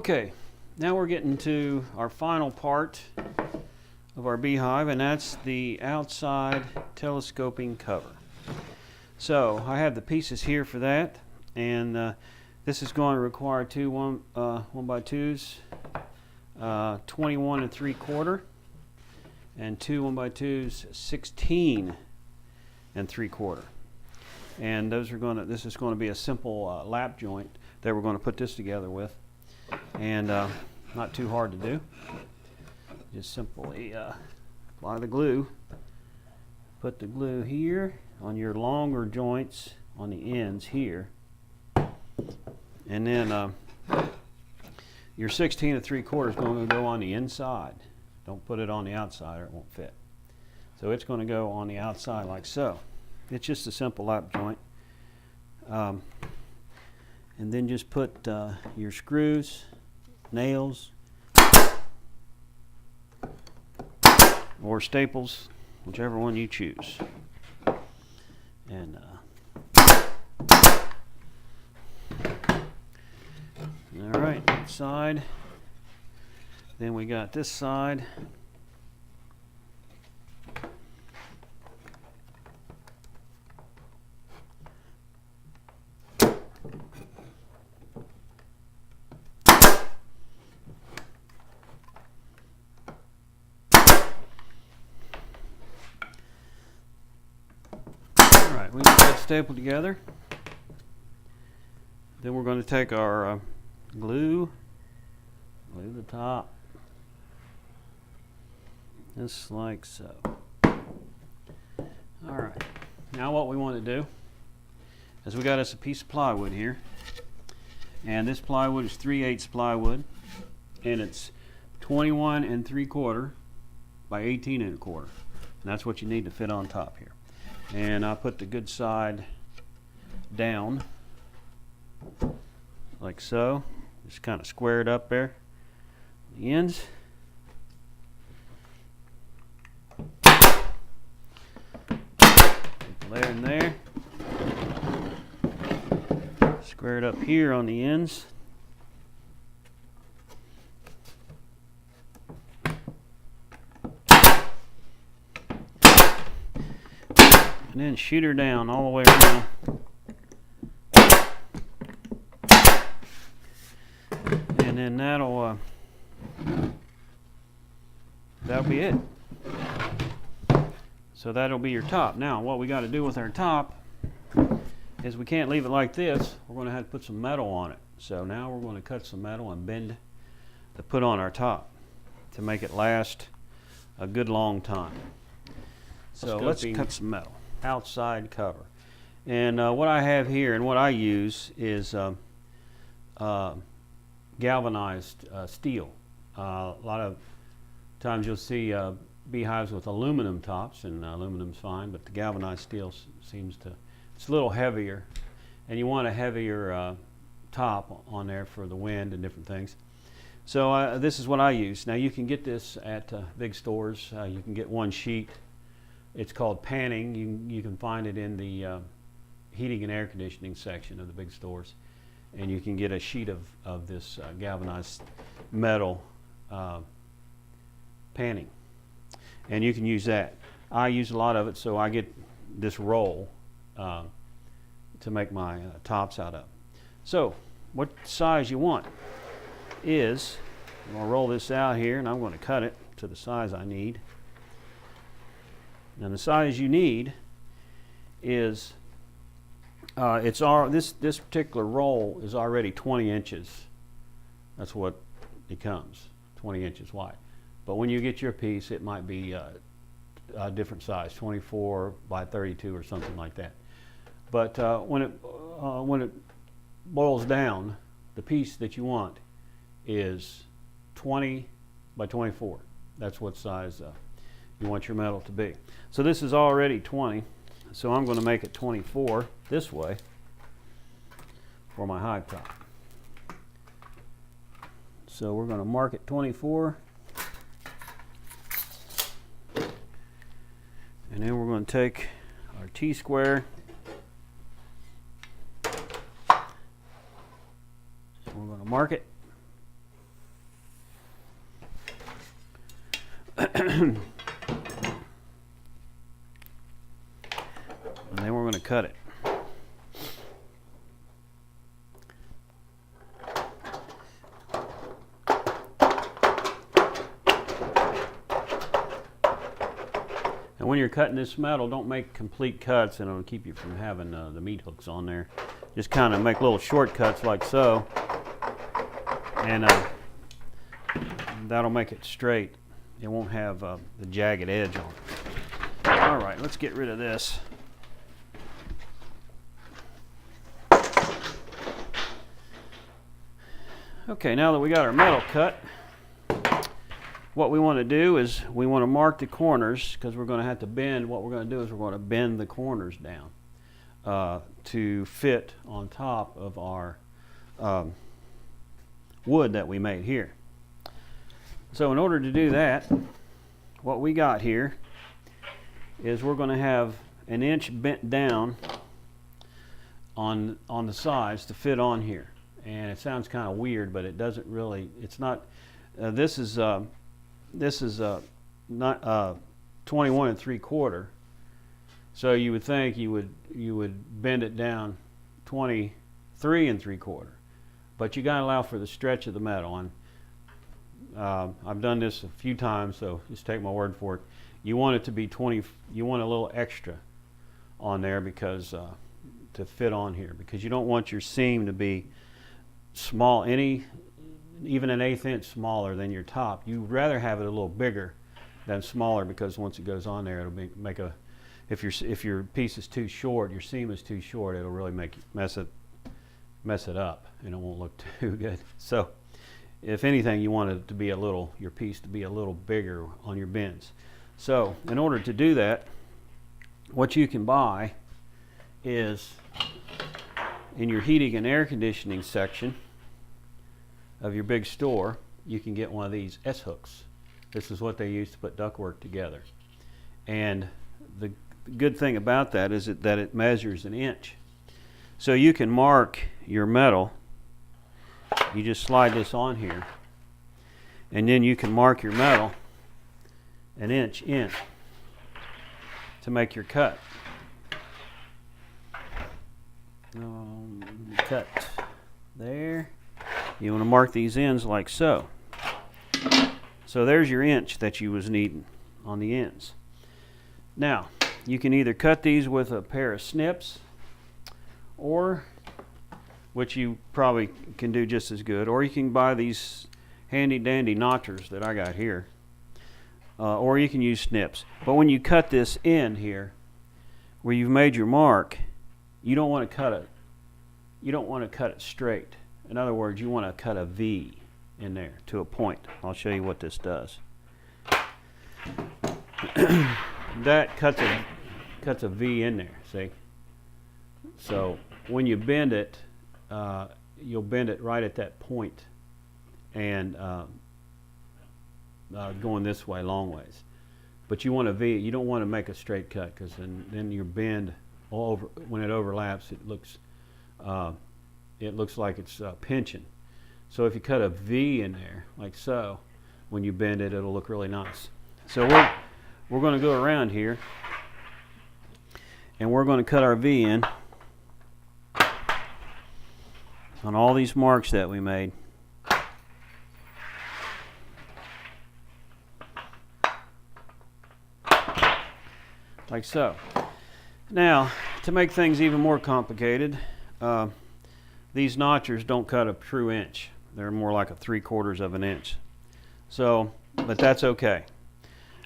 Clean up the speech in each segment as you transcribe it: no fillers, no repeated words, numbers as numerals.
Okay, now we're getting to our final part of our beehive, and that's the outside telescoping cover. So I have the pieces here for that, and this is going to require two 1x2s, 21 3/4, and two 1x2s, 16 3/4. And those are going to. This is going to be a simple lap joint that we're going to put this together with, and not too hard to do. Just simply apply the glue. Put the glue here on your longer joints on the ends here, and then your 16 3/4 is going to go on the inside. Don't put it on the outside or it won't fit. So it's going to go on the outside like so. It's just a simple lap joint. And then just put your screws, nails, or staples, whichever one you choose. And all right, that side. Then we got this side. We get that stapled together. Then we're going to take our glue the top, just like so. All right. Now what we want to do is we got us a piece of plywood here, and this plywood is 3/8 plywood, and it's 21 3/4 by 18 1/4. And that's what you need to fit on top here. And I put the good side down like so, just kind of square it up there, the ends. Put the layer in there, square it up here on the ends. And then shoot her down all the way around. And then that'll be it. So that'll be your top. Now what we got to do with our top is we can't leave it like this. We're going to have to put some metal on it. So now we're going to cut some metal and bend to put on our top to make it last a good long time. So let's cut some metal. Outside cover, and what I have here and what I use is galvanized steel. A lot of times you'll see beehives with aluminum tops, and aluminum's fine, but the galvanized steel seems to, it's a little heavier, and you want a heavier top on there for the wind and different things. So this is what I use. Now you can get this at big stores. You can get one sheet. It's called panning. You can find it in the heating and air conditioning section of the big stores, and you can get a sheet of this galvanized metal panning, and you can use that. I use a lot of it, so I get this roll to make my tops out of. So what size you want is, I'm going to roll this out here, and I'm going to cut it to the size I need. And the size you need is, this particular roll is already 20 inches. That's what it comes, 20 inches wide. But when you get your piece, it might be a different size, 24 by 32 or something like that. But when it boils down, the piece that you want is 20 by 24. That's what size you want your metal to be. So this is already 20, so I'm going to make it 24 this way for my hive top. So we're going to mark it 24, and then we're going to take our T-square, and we're going to mark it And then we're going to cut it. And when you're cutting this metal, don't make complete cuts, and it'll keep you from having the meat hooks on there. Just kind of make little shortcuts like so, and that'll make it straight. It won't have the jagged edge on it. All right, let's get rid of this. Okay, now that we got our metal cut, what we want to do is we want to mark the corners, because we're going to have to bend. What we're going to do is we're going to bend the corners down to fit on top of our wood that we made here. So in order to do that, what we got here is we're going to have an inch bent down on the sides to fit on here. And it sounds kind of weird, but it doesn't really. It's not. This is not 21 3/4. So you would think you would bend it down 23 3/4, but you got to allow for the stretch of the metal. And I've done this a few times, so just take my word for it. You want it to be 20. You want a little extra on there because to fit on here, because you don't want your seam to be small, even an 1/8 inch smaller than your top. You'd rather have it a little bigger than smaller, because once it goes on there, it'll make a. If your piece is too short, your seam is too short, it'll really mess it up, and it won't look too good. So, if anything, you want it to be your piece to be a little bigger on your bends. So, in order to do that, what you can buy is, in your heating and air conditioning section of your big store, you can get one of these S-hooks. This is what they use to put ductwork together. And the good thing about that is that it measures an inch. So you can mark your metal. You just slide this on here, and then you can mark your metal an inch in to make your cut. Cut there. You want to mark these ends like so. So there's your inch that you was needing on the ends. Now, you can either cut these with a pair of snips, or, which you probably can do just as good, or you can buy these handy dandy notchers that I got here, or you can use snips. But when you cut this end here, where you've made your mark, you don't want to cut it. You don't want to cut it straight. In other words, you want to cut a V in there to a point. I'll show you what this does. That cuts a V in there. See? So when you bend it, you'll bend it right at that point, and going this way long ways. But you want a V. You don't want to make a straight cut, because then your bend all over, when it overlaps, it looks like it's pinching. So if you cut a V in there like so, when you bend it, it'll look really nice. So we're going to go around here, and we're going to cut our V in on all these marks that we made. Like so. Now, to make things even more complicated, these notchers don't cut a true inch. They're more like a 3/4 of an inch. So, but that's okay.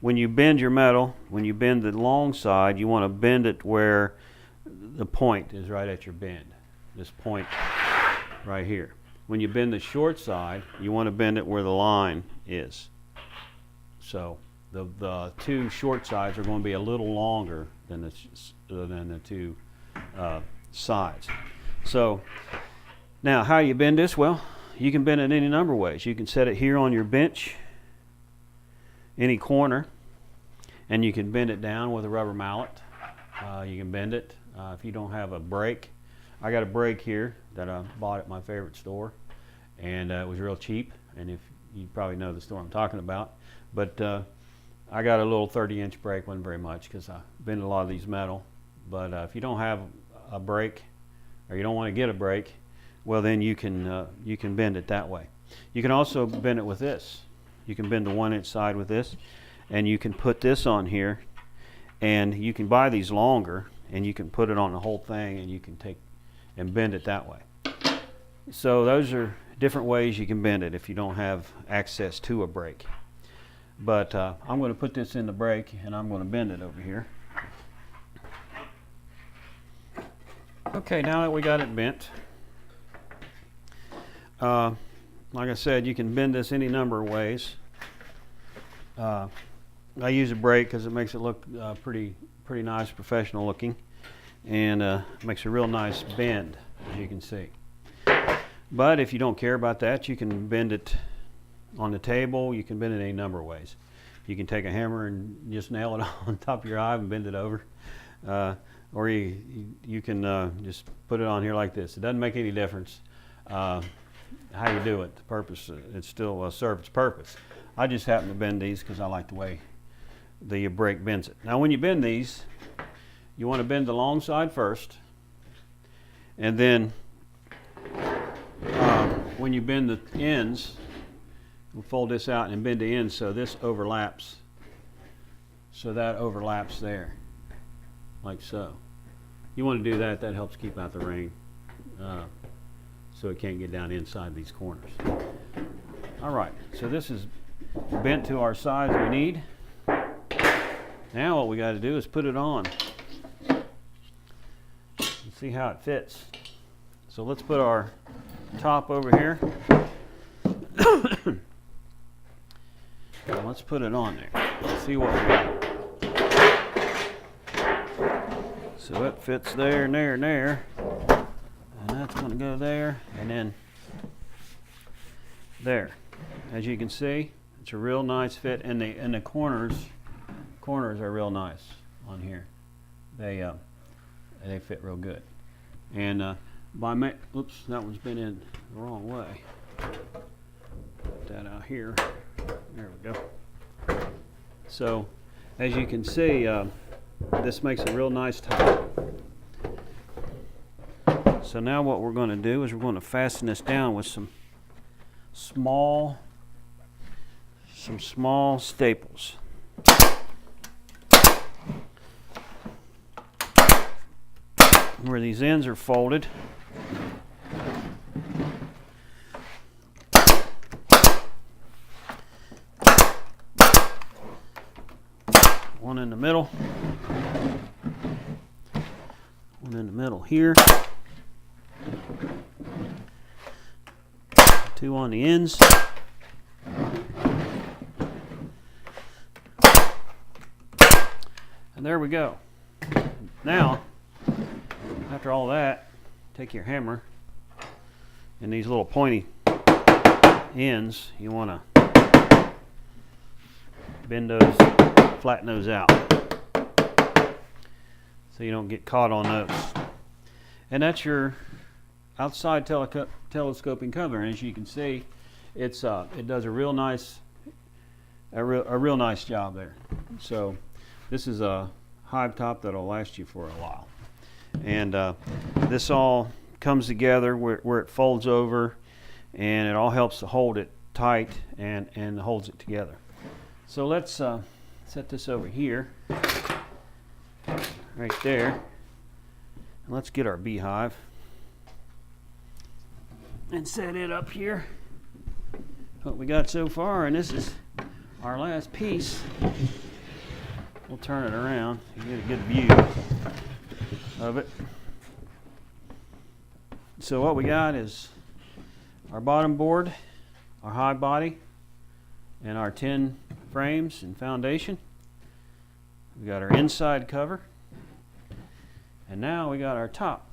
When you bend your metal, when you bend the long side, you want to bend it where the point is right at your bend. This point right here. When you bend the short side, you want to bend it where the line is. So the two short sides are going to be a little longer than the two sides. So now, how you bend this? Well, you can bend it any number of ways. You can set it here on your bench, any corner, and you can bend it down with a rubber mallet. You can bend it if you don't have a brake. I got a brake here that I bought at my favorite store, and it was real cheap. And if you probably know the store I'm talking about, but I got a little 30-inch brake, wasn't very much because I bend a lot of these metal. But if you don't have a brake, or you don't want to get a brake, well then you can bend it that way. You can also bend it with this. You can bend the 1-inch side with this, and you can put this on here, and you can buy these longer, and you can put it on the whole thing, and you can take and bend it that way. So those are different ways you can bend it if you don't have access to a brake. But I'm going to put this in the brake, and I'm going to bend it over here. Okay, now that we got it bent, like I said, you can bend this any number of ways. I use a brake because it makes it look pretty nice, professional looking, and makes a real nice bend, as you can see. But if you don't care about that, you can bend it on the table. You can bend it any number of ways. You can take a hammer and just nail it on top of your hive and bend it over. Or you can just put it on here like this. It doesn't make any difference how you do it. The purpose, it still serves its purpose. I just happen to bend these because I like the way the brake bends it. Now when you bend these, you want to bend the long side first, and then when you bend the ends, we'll fold this out and bend the ends so this overlaps. So that overlaps there, like so. You want to do that. That helps keep out the rain, so it can't get down inside these corners. All right, so this is bent to our size we need. Now what we got to do is put it on and see how it fits. So let's put our top over here. Now let's put it on there. Let's see what we got. So it fits there and there and there, and that's going to go there and then there. As you can see, it's a real nice fit, and the corners are real nice on here. They fit real good. And oops, that one's been in the wrong way. Put that out here. There we go. So as you can see, this makes a real nice top. So now what we're going to do is we're going to fasten this down with some small staples. Where these ends are folded. One in the middle. One in the middle here. Two on the ends. And there we go. Now, after all that, take your hammer and these little pointy ends, you want to bend those, flatten those out so you don't get caught on those. And that's your outside telescoping cover. And as you can see, it does a real nice job there. So this is a hive top that'll last you for a while. And this all comes together where it folds over, and it all helps to hold it tight and holds it together. So let's set this over here, right there. And let's get our beehive and set it up here. What we got so far, and this is our last piece. We'll turn it around and get a good view of it. So what we got is our bottom board, our hive body, and our 10 frames and foundation. We got our inside cover, and now we got our top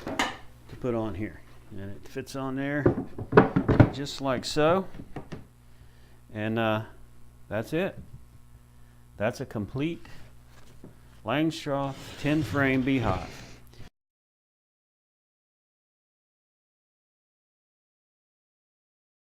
to put on here, and it fits on there just like so. And that's it. That's a complete Langstroth 10 frame beehive.